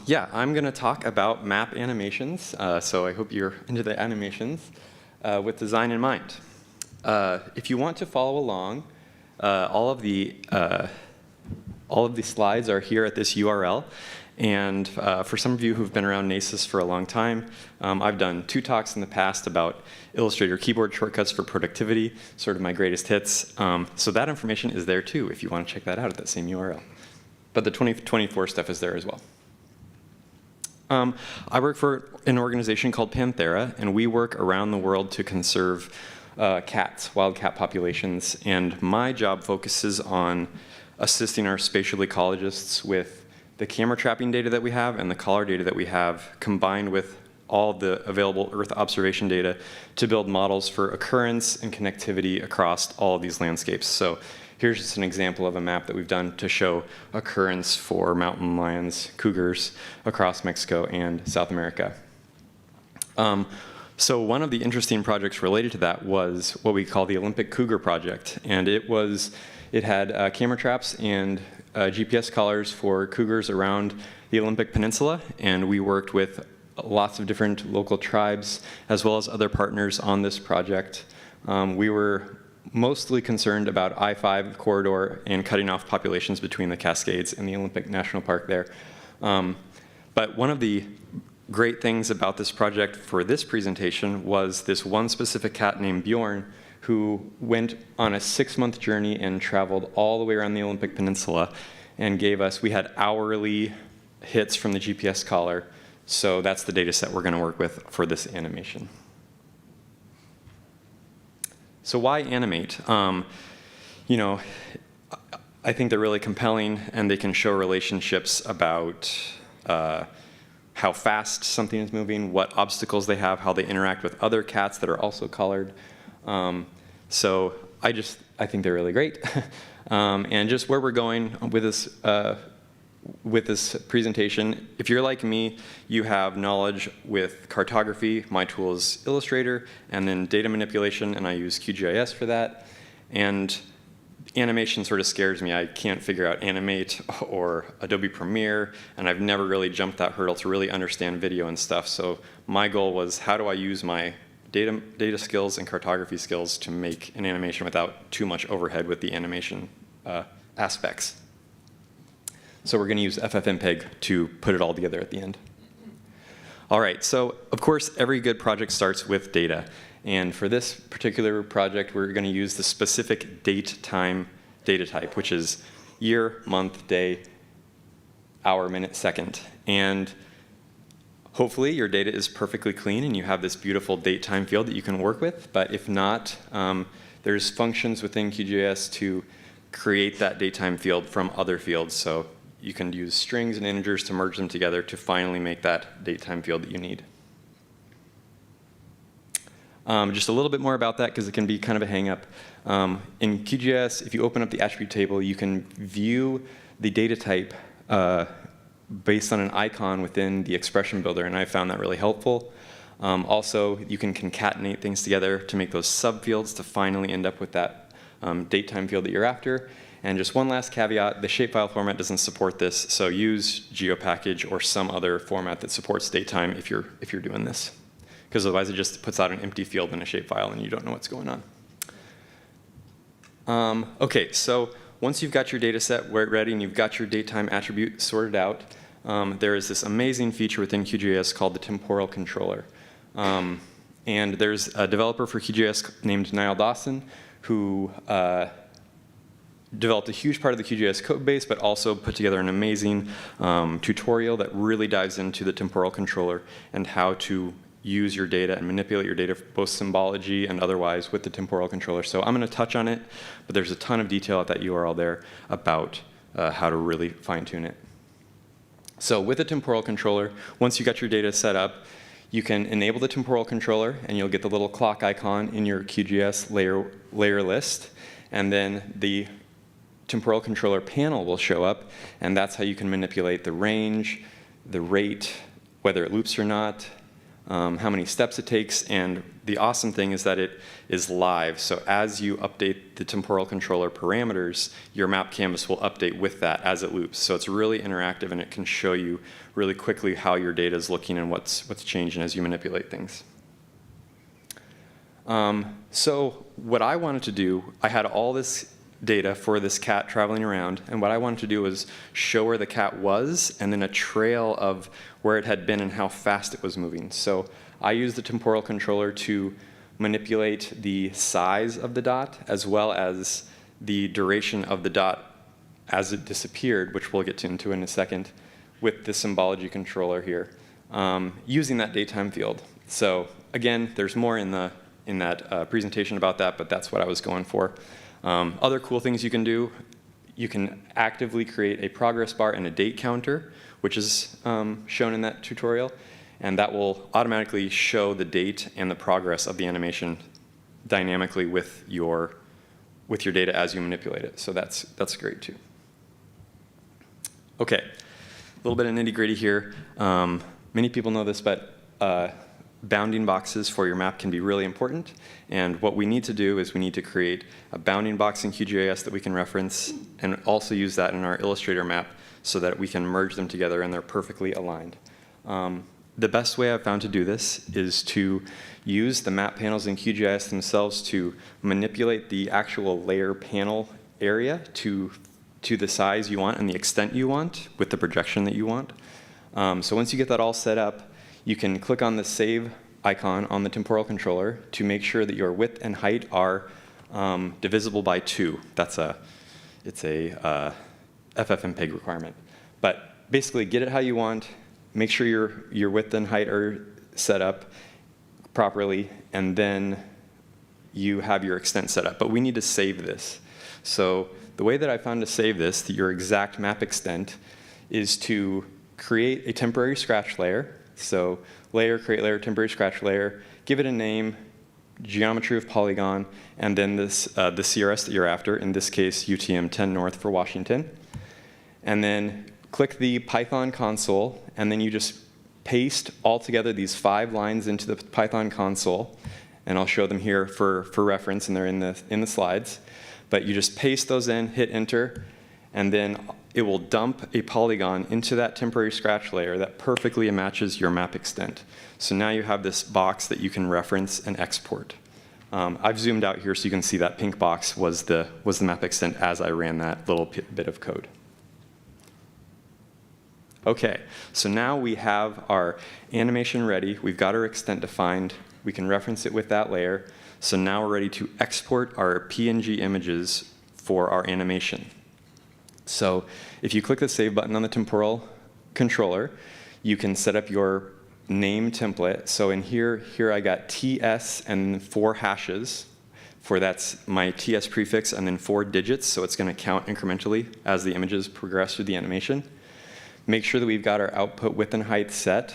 Yeah, I'm going to talk about map animations, so I hope you're into the animations with design in mind. If you want to follow along, all of the slides are here at this URL. And for some of you who've been around NACIS for a long time, I've done 2 talks in the past about Illustrator keyboard shortcuts for productivity, sort of my greatest hits. So that information is there too, if you want to check that out at that same URL. But the 2024 stuff is there as well. I work for an organization called Panthera, and we work around the world to conserve cats, wild cat populations. And my job focuses on assisting our spatial ecologists with the camera trapping data that we have and the collar data that we have, combined with all the available Earth observation data to build models for occurrence and connectivity across all of these landscapes. So here's just an example of a map that we've done to show occurrence for mountain lions, cougars across Mexico and South America. So one of the interesting projects related to that was what we call the Olympic Cougar Project. And it had camera traps and GPS collars for cougars around the Olympic Peninsula, and we worked with lots of different local tribes as well as other partners on this project. We were mostly concerned about I-5 corridor and cutting off populations between the Cascades and the Olympic National Park there. But one of the great things about this project for this presentation was this one specific cat named Bjorn, who went on a 6-month journey and traveled all the way around the Olympic Peninsula and we had hourly hits from the GPS collar. So that's the data set we're going to work with for this animation. So why animate? You know, I think they're really compelling, and they can show relationships about how fast something is moving, what obstacles they have, how they interact with other cats that are also collared. So I think they're really great. And just where we're going with this presentation, if you're like me, you have knowledge with cartography. My tool is Illustrator, and then data manipulation, and I use QGIS for that. And animation sort of scares me. I can't figure out Animate or Adobe Premiere, and I've never really jumped that hurdle to really understand video and stuff. So my goal was, how do I use my data skills and cartography skills to make an animation without too much overhead with the animation aspects. So we're going to use FFmpeg to put it all together at the end. All right, so of course every good project starts with data. And for this particular project, we're going to use the specific date-time data type, which is year, month, day, hour, minute, second. And hopefully your data is perfectly clean and you have this beautiful date-time field that you can work with. But if not, there's functions within QGIS to create that date-time field from other fields. So you can use strings and integers to merge them together to finally make that date-time field that you need. Just a little bit more about that, because it can be kind of a hang-up. In QGIS, if you open up the attribute table, you can view the data type based on an icon within the expression builder, and I found that really helpful. Also, you can concatenate things together to make those subfields to finally end up with that date-time field that you're after. And just one last caveat, the shapefile format doesn't support this, so use GeoPackage or some other format that supports datetime if you're doing this. Because otherwise it just puts out an empty field in a shapefile and you don't know what's going on. Okay, so once you've got your data set ready and you've got your datetime attribute sorted out, there is this amazing feature within QGIS called the Temporal Controller. And there's a developer for QGIS named Niall Dawson who developed a huge part of the QGIS code base, but also put together an amazing tutorial that really dives into the Temporal Controller and how to use your data and manipulate your data, both symbology and otherwise, with the Temporal Controller. So I'm going to touch on it, but there's a ton of detail at that URL there about how to really fine-tune it. So with the Temporal Controller, once you got your data set up, you can enable the Temporal Controller, and you'll get the little clock icon in your QGIS layer list, and then the Temporal Controller panel will show up, and that's how you can manipulate the range, the rate, whether it loops or not, how many steps it takes, and the awesome thing is that it is live. So as you update the temporal controller parameters, your map canvas will update with that as it loops. So it's really interactive, and it can show you really quickly how your data is looking and what's changing as you manipulate things. So what I wanted to do, I had all this data for this cat traveling around, and what I wanted to do was show where the cat was and then a trail of where it had been and how fast it was moving. So I used the temporal controller to manipulate the size of the dot as well as the duration of the dot as it disappeared, which we'll get into in a second, with the symbology controller here, using that datetime field. So again, there's more in that presentation about that, but that's what I was going for. Other cool things you can do, you can actively create a progress bar and a date counter, which is shown in that tutorial, and that will automatically show the date and the progress of the animation dynamically with your data as you manipulate it. So that's great too. Okay, a little bit of nitty-gritty here. Many people know this, but bounding boxes for your map can be really important, and what we need to do is we need to create a bounding box in QGIS that we can reference and also use that in our Illustrator map so that we can merge them together and they're perfectly aligned. The best way I've found to do this is to use the map panels in QGIS themselves to manipulate the actual layer panel area to the size you want and the extent you want with the projection that you want. So once you get that all set up, you can click on the Save icon on the temporal controller to make sure that your width and height are divisible by 2. It's a FFmpeg requirement. But basically, get it how you want, make sure your width and height are set up properly, and then you have your extent set up. But we need to save this. So the way that I found to save this, your exact map extent, is to create a temporary scratch layer. So layer, create layer, temporary scratch layer, give it a name, geometry of polygon, and then the CRS that you're after, in this case UTM 10 North for Washington. And then click the Python console, and then you just paste all together these 5 lines into the Python console, and I'll show them here for reference, and they're in the slides. But you just paste those in, hit enter, and then it will dump a polygon into that temporary scratch layer that perfectly matches your map extent. So now you have this box that you can reference and export. I've zoomed out here so you can see that pink box was the map extent as I ran that little bit of code. Okay, so now we have our animation ready. We've got our extent defined. We can reference it with that layer. So now we're ready to export our PNG images for our animation. So if you click the Save button on the temporal controller, you can set up your name template. So in here I got TS and 4 hashes. That's my TS prefix and then 4 digits, so it's going to count incrementally as the images progress through the animation. Make sure that we've got our output width and height set,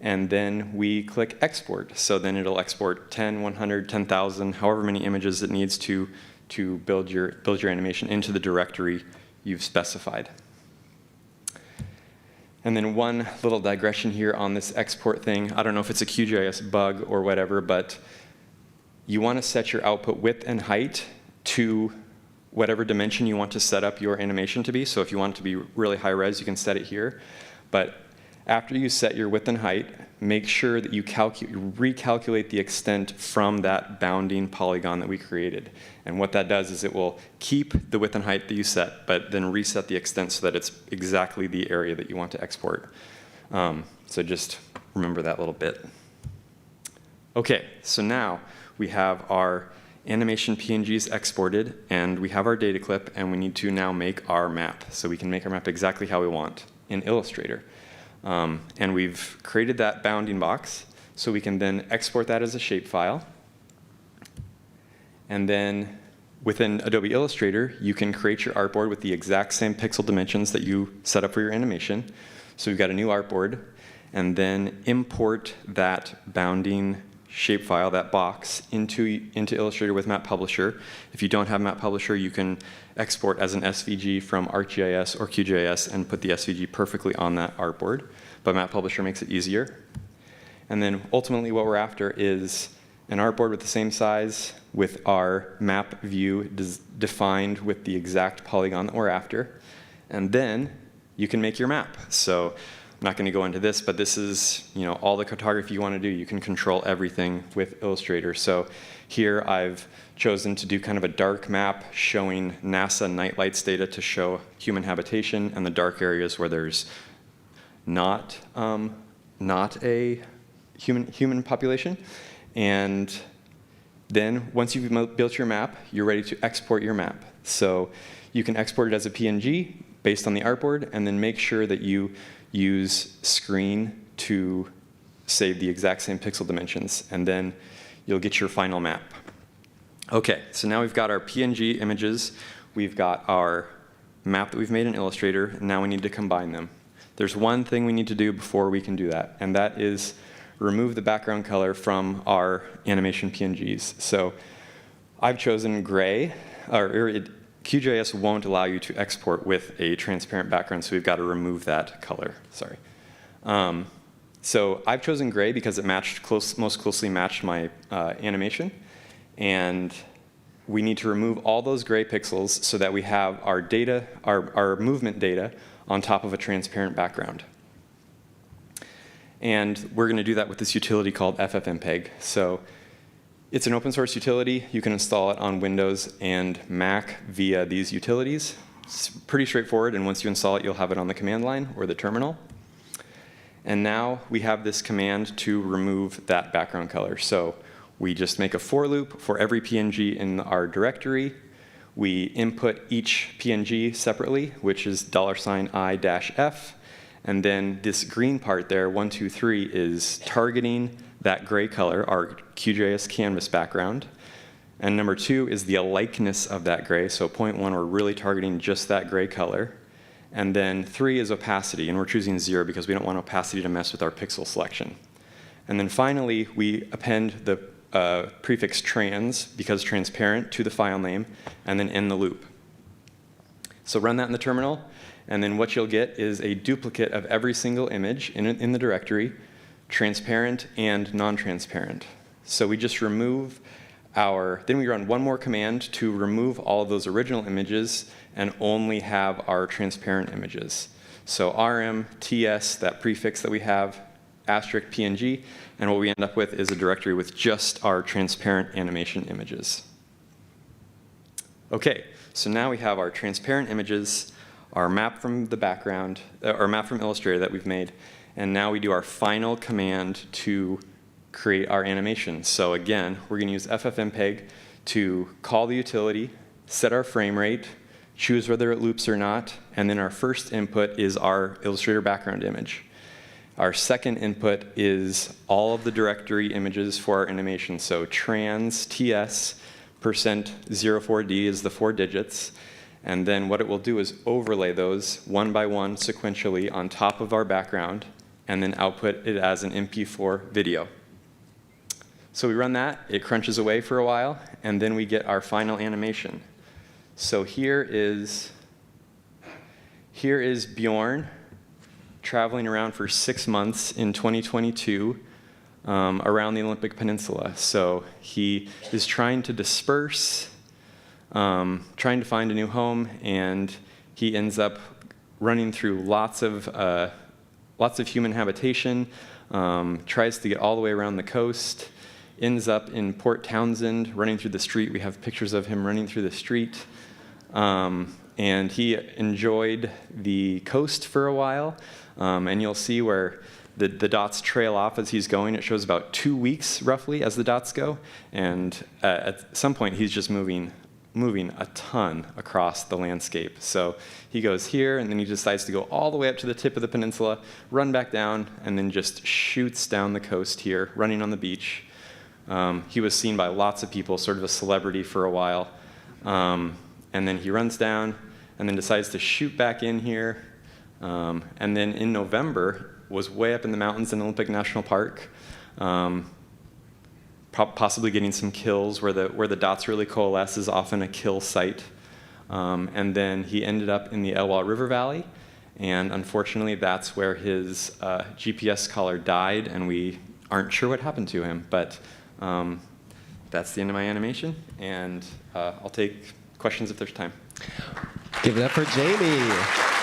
and then we click Export. So then it'll export 10, 100, 10,000, however many images it needs to build your animation into the directory you've specified. And then one little digression here on this export thing. I don't know if it's a QGIS bug or whatever, but you want to set your output width and height to whatever dimension you want to set up your animation to be. So if you want it to be really high res, you can set it here. But after you set your width and height, make sure that you recalculate the extent from that bounding polygon that we created. And what that does is it will keep the width and height that you set, but then reset the extent so that it's exactly the area that you want to export. So just remember that little bit. Okay, so now we have our animation PNGs exported, and we have our data clip, and we need to now make our map. So we can make our map exactly how we want in Illustrator. And we've created that bounding box, so we can then export that as a shapefile. And then within Adobe Illustrator, you can create your artboard with the exact same pixel dimensions that you set up for your animation. So we've got a new artboard, and then import that bounding shapefile, that box, into Illustrator with MAPublisher. If you don't have MAPublisher, you can export as an SVG from ArcGIS or QGIS and put the SVG perfectly on that artboard. But MAPublisher makes it easier. And then ultimately what we're after is an artboard with the same size, with our map view defined with the exact polygon that we're after. And then you can make your map. So I'm not going to go into this, but this is, all the cartography you want to do. You can control everything with Illustrator. So here I've chosen to do kind of a dark map showing NASA night lights data to show human habitation and the dark areas where there's not a human population. And then once you've built your map, you're ready to export your map. So you can export it as a PNG based on the artboard, and then make sure that you use screen to save the exact same pixel dimensions, and then you'll get your final map. Okay, so now we've got our PNG images, we've got our map that we've made in Illustrator, and now we need to combine them. There's one thing we need to do before we can do that, and that is remove the background color from our animation PNGs. So I've chosen gray, QGIS won't allow you to export with a transparent background, so we've got to remove that color, sorry. So I've chosen gray because it most closely matched my animation, and we need to remove all those gray pixels so that we have our data, our movement data on top of a transparent background. And we're going to do that with this utility called FFmpeg. So it's an open source utility. You can install it on Windows and Mac via these utilities. It's pretty straightforward, and once you install it, you'll have it on the command line or the terminal. And now we have this command to remove that background color. So we just make a for loop for every PNG in our directory. We input each PNG separately, which is $i-f. And then this green part there, 1, 2, 3, is targeting that gray color, our QGIS canvas background. And number 2 is the likeness of that gray. So 0.1, we're really targeting just that gray color. And then 3 is opacity, and we're choosing 0 because we don't want opacity to mess with our pixel selection. And then finally, we append the prefix trans, because transparent, to the file name, and then end the loop. So run that in the terminal, and then what you'll get is a duplicate of every single image in the directory, transparent and non-transparent. So we just remove then we run one more command to remove all of those original images and only have our transparent images. So rm, ts, that prefix that we have, asterisk png, and what we end up with is a directory with just our transparent animation images. Okay, so now we have our transparent images, our map from the background, our map from Illustrator that we've made, and now we do our final command to create our animation. So again, we're going to use FFmpeg to call the utility, set our frame rate, choose whether it loops or not, and then our first input is our Illustrator background image. Our second input is all of the directory images for our animation. So trans, ts, %04d is the 4 digits. And then what it will do is overlay those one by one sequentially on top of our background, and then output it as an MP4 video. So we run that, it crunches away for a while, and then we get our final animation. So here is Bjorn traveling around for 6 months in 2022 around the Olympic Peninsula. So he is trying to disperse, trying to find a new home, and he ends up running through lots of human habitation, tries to get all the way around the coast, ends up in Port Townsend running through the street. We have pictures of him running through the street. And he enjoyed the coast for a while. And you'll see where the dots trail off as he's going. It shows about 2 weeks, roughly, as the dots go. And at some point, he's just moving a ton across the landscape. So he goes here, and then he decides to go all the way up to the tip of the peninsula, run back down, and then just shoots down the coast here, running on the beach. He was seen by lots of people, sort of a celebrity for a while. And then he runs down, and then decides to shoot back in here. And then in November, was way up in the mountains in Olympic National Park, possibly getting some kills where the dots really coalesce is often a kill site. And then he ended up in the Elwha River Valley, and unfortunately that's where his GPS collar died, and we aren't sure what happened to him. But that's the end of my animation, and I'll take questions if there's time. Give it up for Jamie.